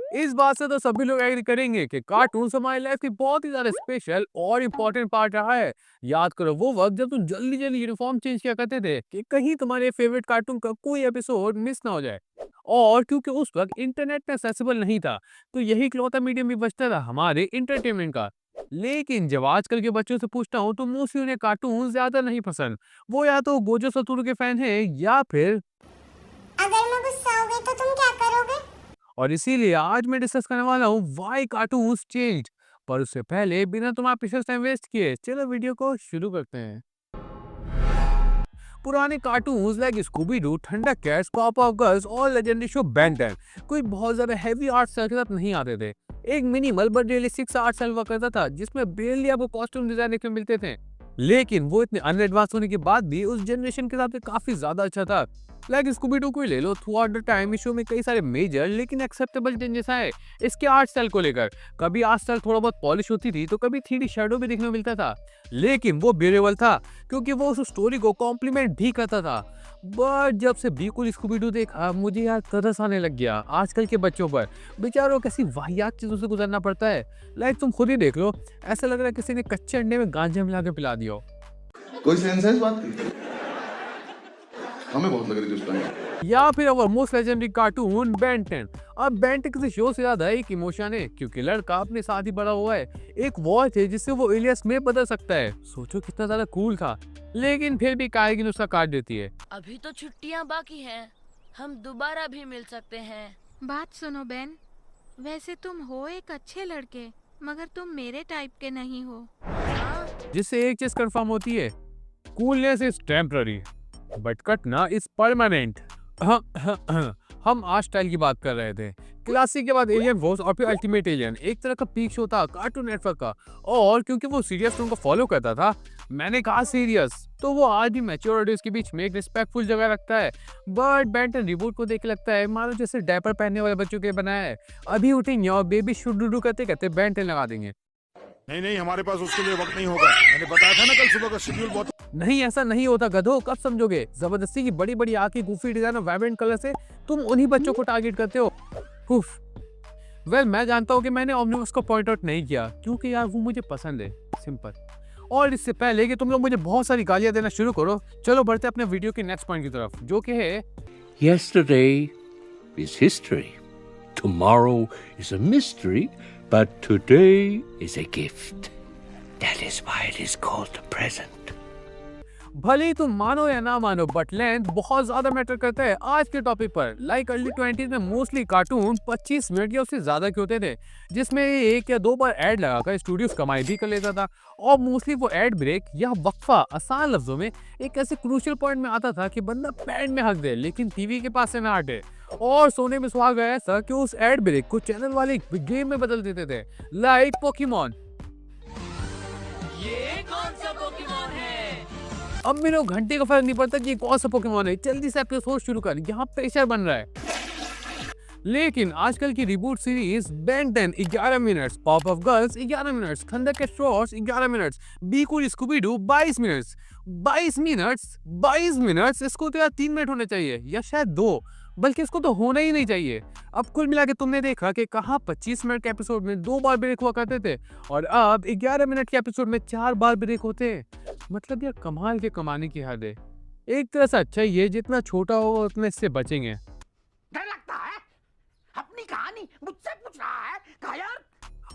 इस बात से तो सभी लोग एग्री करेंगे कि कार्टून हमारी लाइफ की बहुत ही ज्यादा स्पेशल और इम्पोर्टेंट पार्ट रहा है। याद करो वो वक्त जब तुम जल्दी जल्दी यूनिफॉर्म चेंज किया करते थे कि कहीं तुम्हारे फेवरेट कार्टून का कोई एपिसोड मिस ना हो जाए। और क्योंकि उस वक्त इंटरनेट पे एक्सेसिबल नहीं था, तो यही इकलौता मीडियम भी बचता था हमारे इंटरटेनमेंट का। लेकिन जब आजकल के बच्चों से पूछता हूँ तो मोस्टली उन्हें कार्टून ज्यादा नहीं पसंद। वो या तो गोजो सतोरू के फैन है या फिर। अगर मैं गुस्सा हो गई तो तुम क्या करोगे? और इसीलिए आज मैं डिस्कस करने वाला हूँ व्हाई कार्टून्स चेंज। पर उससे पहले बिना तुम्हारा प्रीशियस टाइम वेस्ट किए चलो वीडियो को शुरू करते हैं। पुराने cartoons like Scooby Doo, Thunder Cats, Powerpuff Girls और लेजेंडरी शो बेन 10 कोई बहुत ज्यादा हैवी आर्ट स्टाइल के साथ नहीं आते थे। एक मिनिमल बट रियलिस्टिक सा आर्ट स्टाइल हुआ करता था जिसमें बेरली आपको कॉस्ट्यूम डिजाइन देखने को मिलते थे। लेकिन वो इतने अनएडवांस होने के बाद भी उस जनरेशन के हिसाब से काफी ज्यादा अच्छा था। लाइक स्कूबी डू को ही ले लो, थ्रू आउट द टाइम इस शो में कई सारे मेजर लेकिन एक्सेप्टेबल चेंजेस आए इसके आर्ट स्टाइल को लेकर। कभी आर्ट स्टाइल थोड़ा बहुत पॉलिश होती थी तो कभी 3D शैडो भी देखने को मिलता था, लेकिन वो बेरेबल था क्योंकि वो उस स्टोरी को कॉम्प्लीमेंट भी करता था। बट जब से बिल्कुल स्कूबी डू देखा मुझे यार तरस आने लग गया आजकल के बच्चों पर। बेचारों कैसी वाहियात चीजों से गुजरना पड़ता है। लाइक तुम खुद ही देख लो, ऐसा लग रहा है किसी ने कच्चे अंडे में गांजा मिला के पिला दिया हो। कोई सेंस है इस बात की? हमें बहुत लग रही थी उस टाइम। या फिर अवर मोस्ट लेजेंडरी कार्टून बेन 10। अब बेन 10 किसी शो से ज्यादा एक इमोशन है क्योंकि लड़का अपने साथ ही बड़ा हुआ है। एक वॉच है जिससे वो एलियस में बदल सकता है। सोचो कितना ज्यादा कूल था, लेकिन फिर भी कायगिन उसका काट देती है। अभी तो छुट्टियां बाकी हैं, हम दोबारा भी मिल सकते हैं। बात सुनो बेन, वैसे तुम हो एक अच्छे लड़के, मगर तुम मेरे टाइप के नहीं हो। जिससे एक चीज कंफर्म होती है, कूलनेस इज टेम्पररी बट कटना इज परमानेंट। हम आज स्टाइल की बात कर रहे थे। क्लासिक के बाद एलियन फोर्स और फिर अल्टीमेट एलियन एक तरह का पीक शो था कार्टून नेटवर्क का। और क्योंकि वो सीरियस टोन को फॉलो करता था, मैंने कहा सीरियस, तो वो आज भी मैच्योर ऑडियंस के बीच में एक रिस्पेक्टफुल जगह रखता है। बट बेन 10 रिबूट को देख के लगता है मानो जैसे डायपर पहनने वाले बच्चों के बनाया है। अभी उठेंगे और बेबी शुडू करते करते बेन 10 लगा देंगे। नहीं नहीं, हमारे पास उसके लिए वक्त नहीं होगा। मैंने बताया था ना कल सुबह का शेड्यूल बहुत। नहीं, ऐसा नहीं होता गधो, कब समझोगे? जबरदस्ती की बड़ी बड़ी आंखें, गूफी डिजाइन और वाइब्रेंट कलर से तुम उन्हीं बच्चों को टारगेट करते हो। उफ। वेल, मैं जानता हूँ कि मैंने ओमनिबस को पॉइंट आउट नहीं किया क्योंकि यार वो मुझे पसंद है, सिंपल। और इससे पहले कि तुम लोग मुझे बहुत सारी गालियां देना शुरू करो, चलो बढ़ते अपने वीडियो के नेक्स्ट पॉइंट की तरफ, जो कि है Yesterday is history. Tomorrow is a mystery, but today is a gift. That is why it is called the present. भले ही तुम मानो या ना मानो बट लेंथ बहुत ज्यादा मैटर करता है आज के टॉपिक पर। लाइक अर्ली 20s में मोस्टली कार्टून 25 मिनट या उससे ज्यादा के होते थे, जिसमें एक या दो बार ऐड लगाकर स्टूडियोज कमाई भी कर लेता था। और मोस्टली वो ऐड ब्रेक या वक्फा आसान लफ्जों में एक ऐसे क्रूशियल पॉइंट में आता था कि बंदा पैड में हक दे लेकिन टीवी के पास से ना हटे। और सोने में सुहागा ऐसा कि उस ऐड ब्रेक को चैनल वाले गेम में बदल देते थे, लाइक पोकेमॉन। ये कौन सा पोकेमॉन है? अब मेरे को घंटे का फर्क नहीं पड़ता कि कौन सा पोकेमॉन है, जल्दी से एपिसोड शुरू कर, यहाँ प्रेशर बन रहा है। लेकिन आजकल की reboot series Ben 10 11 minutes, Powerpuff Girls 11 minutes, Thundercat shorts 11 minutes, बिल्कुल स्कूबी डू 22 मिनट्स। 22 मिनट्स इसको तो यार 3 मिनट होने चाहिए या शायद 2, बल्कि इसको तो होना ही नहीं चाहिए। अब कुल मिला के तुमने देखा कि कहाँ 25 मिनट के एपिसोड में 2 बार ब्रेक हुआ करते थे और अब 11 मिनट के एपिसोड में 4 बार ब्रेक होते हैं। मतलब यार कमाल के कमाने की हद है। एक तरह से अच्छा ही है, जितना छोटा होगा उतना इससे बचेंगे। डर लगता है? अपनी कहानी मुझसे पूछ रहा है? कहा यार।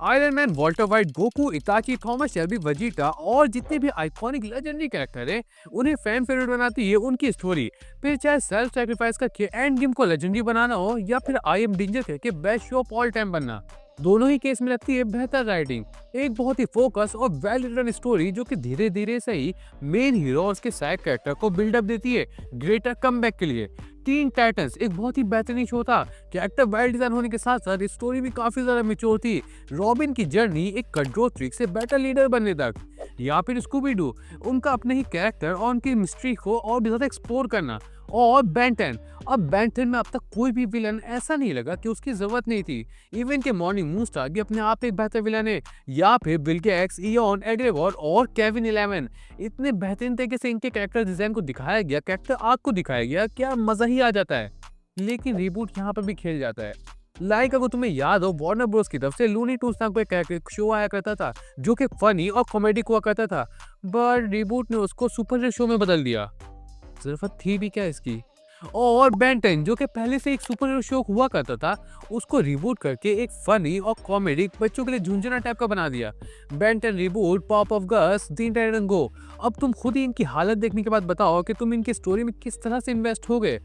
Iron man, Walter white, Goku, इताची, Thomas Shelby, Vegeta और जितने भी आइकॉनिक लेजेंडरी कैरेक्टर हैं उन्हें फैन फेवरेट बनाती है उनकी स्टोरी। फिर चाहे सेल्फ सैक्रिफाइस करके एंड गेम को लेजेंडरी बनाना हो या फिर आई एम डेंजर करके best show off all time बनना, दोनों ही केस में लगती है बेहतर राइटिंग। एक बहुत ही फोकस और वेल रिटन स्टोरी जो कि धीरे धीरे से ही मेन हीरो और उसके साइड कैरेक्टर को बिल्डअप देती है ग्रेटर कमबैक के लिए। टीन टाइटंस एक बहुत ही बेहतरीन शो था, कैरेक्टर वेल डिजाइन होने के साथ साथ स्टोरी भी काफी ज्यादा मैच्योर थी। रॉबिन की जर्नी एक कटड्रोथ ट्रिक से बेटर लीडर बनने तक, या फिर स्कूबी डू उनका अपने ही कैरेक्टर और उनकी मिस्ट्री को और भी ज्यादा एक्सप्लोर करना। और बेन 10, अब बेन 10 में अब तक कोई भी विलन ऐसा नहीं लगा कि उसकी जरूरत नहीं थी। इवन के मॉर्निंग मूनस्टार भी अपने आप एक बेहतर विलन है, या फिर बिल गेट्स, इयॉन, एग्रेगोर और केविन 11। इतने बेहतरीन तरीके से इनके कैरेक्टर डिजाइन को दिखाया गया, कैरेक्टर आर्क को दिखाया गया, क्या मजा ही आ जाता है। लेकिन रिबूट यहाँ पर भी खेल जाता है। लाइक अगर तुम्हें याद हो वार्नर ब्रोस की तरफ से लूनी टून्स नाम का एक शो आया करता था जो कि फनी और कॉमेडी हुआ करता था, बट रिबूट ने उसको सुपर हीरो शो में बदल दिया। जरूरत थी भी क्या इसकी। और बेन 10 जो कि पहले से एक सुपर हीरो शो हुआ करता था उसको रिबूट करके एक फनी और कॉमेडी बच्चों के लिए झुंझुना टाइप का बना दिया। बेन 10 रिबूट पॉप ऑफ गर्ल्स टीन टाइटन गो। अब तुम खुद ही इनकी हालत देखने के बाद बताओ कि तुम इनकी स्टोरी में किस तरह से इन्वेस्ट हो गए।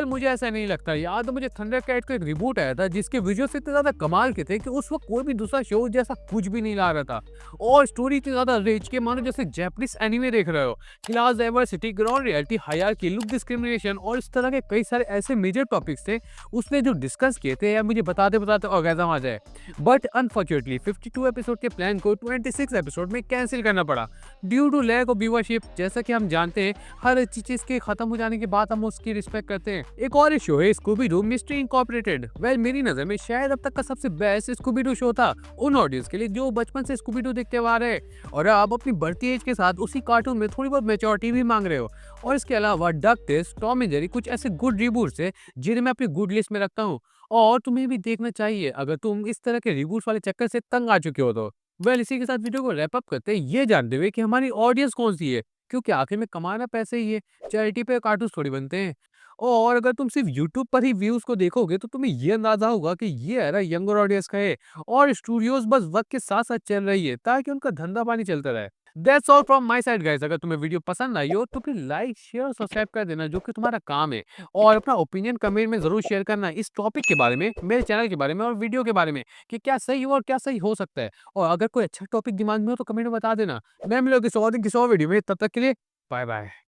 मुझे ऐसा नहीं लगता। याद है मुझे थंडरकैट का एक रिबूट आया था जिसके विजुअल्स इतने ज्यादा कमाल के थे कि उस वक्त कोई भी दूसरा शो जैसा कुछ भी नहीं ला रहा था, और स्टोरी इतनी ज्यादा रिच के मानो जैसे जापानीज एनिमे देख रहे हो। Class diversity, ground reality, hierarchy, look discrimination और इस तरह के कई सारे ऐसे मेजर टॉपिक्स थे उसने जो डिस्कस किए थे, या मुझे बताते बताते ऑर्गेजम आ जाए। बट अनफॉर्चुनेटली 52 एपिसोड के प्लान को 26 एपिसोड में कैंसिल करना पड़ा due to lack of viewership. जैसा कि हम जानते हैं हर अच्छी चीज के खत्म हो जाने के बाद हम उसकी रिस्पेक्ट करते हैं। एक और शो है स्कूबी डू मिस्ट्री इनकॉर्पोरेटेड। मेरी नजर में शायद अब तक का सबसे बेस्ट स्कूबी डू शो था उन ऑडियंस के लिए जो बचपन से स्कूबी डू देखते आ रहे हैं और अब अपनी बढ़ती एज के साथ उसी कार्टून में थोड़ी बहुत मैच्योरिटी भी मांग रहे हो। और इसके अलावा duck test, Tom and Jerry कुछ ऐसे गुड रिबूट्स है जिन्हें मैं अपनी गुड लिस्ट में रखता हूँ और तुम्हें भी देखना चाहिए अगर तुम इस तरह के रिबूट्स वाले चक्कर से तंग आ चुके हो तो। इसी के साथ वीडियो को रैप अप करते हैं ये जानते हुए कि हमारी ऑडियंस कौन सी है, क्योंकि आखिर में कमाना पैसे ही है, चैरिटी पे कार्टून थोड़ी बनते हैं। और अगर तुम सिर्फ YouTube पर ही व्यूज को देखोगे तो तुम्हें ये अंदाजा होगा कि ये एरा यंगर ऑडियंस का है और स्टूडियोज बस वक्त के साथ साथ चल रही है ताकि उनका धंधा पानी चलता रहे। That's all from my side guys. अगर तुम्हें वीडियो पसंद आई हो तो फिर लाइक शेयर और सब्सक्राइब कर देना जो कि तुम्हारा काम है, और अपना ओपिनियन कमेंट में जरूर शेयर करना इस टॉपिक के बारे में, मेरे चैनल के बारे में और वीडियो के बारे में कि क्या सही हो और क्या सही हो सकता है। और अगर कोई अच्छा टॉपिक दिमाग में हो तो कमेंट में बता देना। मैं मिलूंगा किसी और दिन किसी और वीडियो में, तब तक के लिए बाय बाय।